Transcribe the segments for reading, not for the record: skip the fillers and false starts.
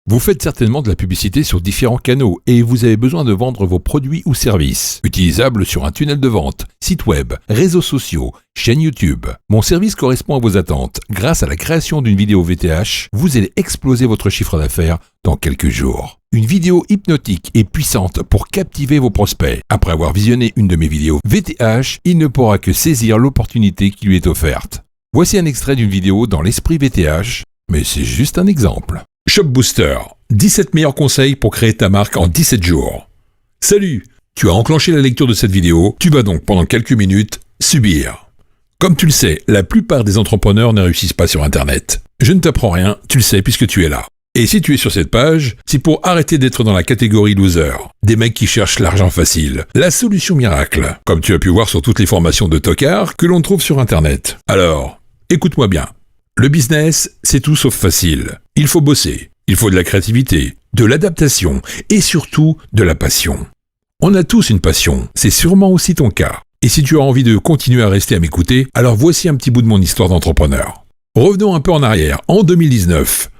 Vous faites certainement de la publicité sur différents canaux et vous avez besoin de vendre vos produits ou services, utilisables sur un tunnel de vente, site web, réseaux sociaux, chaîne YouTube. Mon service correspond à vos attentes. Grâce à la création d'une vidéo VTH, vous allez exploser votre chiffre d'affaires dans quelques jours. Une vidéo hypnotique et puissante pour captiver vos prospects. Après avoir visionné une de mes vidéos VTH, il ne pourra que saisir l'opportunité qui lui est offerte. Voici un extrait d'une vidéo dans l'esprit VTH, mais c'est juste un exemple. Shop Booster, 17 meilleurs conseils pour créer ta marque en 17 jours. Salut, tu as enclenché la lecture de cette vidéo, tu vas donc pendant quelques minutes subir. Comme tu le sais, la plupart des entrepreneurs ne réussissent pas sur Internet. Je ne t'apprends rien, tu le sais puisque tu es là. Et si tu es sur cette page, c'est pour arrêter d'être dans la catégorie loser, des mecs qui cherchent l'argent facile, la solution miracle, comme tu as pu voir sur toutes les formations de tocards que l'on trouve sur Internet. Alors, écoute-moi bien. Le business, c'est tout sauf facile. Il faut bosser, il faut de la créativité, de l'adaptation et surtout de la passion. On a tous une passion, c'est sûrement aussi ton cas. Et si tu as envie de continuer à rester à m'écouter, alors voici un petit bout de mon histoire d'entrepreneur. Revenons un peu en arrière, en 2019.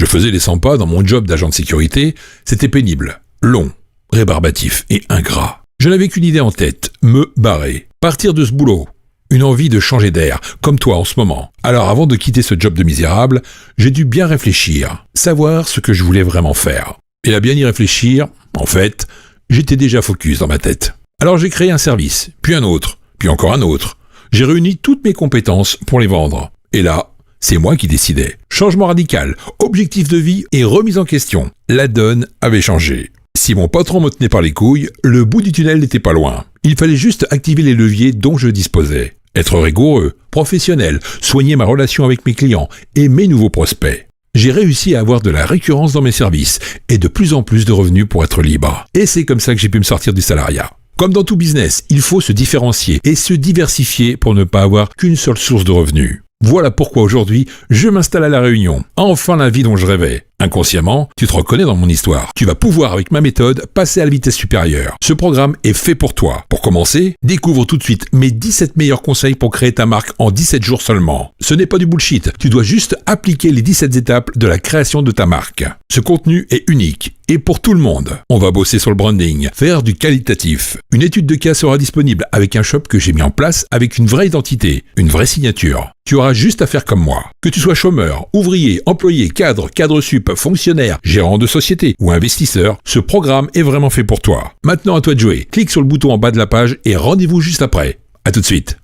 Je faisais les 100 pas dans mon job d'agent de sécurité, c'était pénible, long, rébarbatif et ingrat. Je n'avais qu'une idée en tête, me barrer, partir de ce boulot. Une envie de changer d'air, comme toi en ce moment. Alors avant de quitter ce job de misérable, j'ai dû bien réfléchir, savoir ce que je voulais vraiment faire. Et à bien y réfléchir, en fait, j'étais déjà focus dans ma tête. Alors j'ai créé un service, puis un autre, puis encore un autre. J'ai réuni toutes mes compétences pour les vendre. Et là, c'est moi qui décidais. Changement radical, objectif de vie et remise en question. La donne avait changé. Si mon patron me tenait par les couilles, le bout du tunnel n'était pas loin. Il fallait juste activer les leviers dont je disposais. Être rigoureux, professionnel, soigner ma relation avec mes clients et mes nouveaux prospects. J'ai réussi à avoir de la récurrence dans mes services et de plus en plus de revenus pour être libre. Et c'est comme ça que j'ai pu me sortir du salariat. Comme dans tout business, il faut se différencier et se diversifier pour ne pas avoir qu'une seule source de revenus. Voilà pourquoi aujourd'hui, je m'installe à La Réunion. Enfin la vie dont je rêvais. Inconsciemment, tu te reconnais dans mon histoire. Tu vas pouvoir, avec ma méthode, passer à la vitesse supérieure. Ce programme est fait pour toi. Pour commencer, découvre tout de suite mes 17 meilleurs conseils pour créer ta marque en 17 jours seulement. Ce n'est pas du bullshit. Tu dois juste appliquer les 17 étapes de la création de ta marque. Ce contenu est unique et pour tout le monde. On va bosser sur le branding, faire du qualitatif. Une étude de cas sera disponible avec un shop que j'ai mis en place avec une vraie identité, une vraie signature. Tu auras juste à faire comme moi. Que tu sois chômeur, ouvrier, employé, cadre sup, fonctionnaire, gérant de société ou investisseur, ce programme est vraiment fait pour toi. Maintenant à toi de jouer. Clique sur le bouton en bas de la page et rendez-vous juste après. À tout de suite.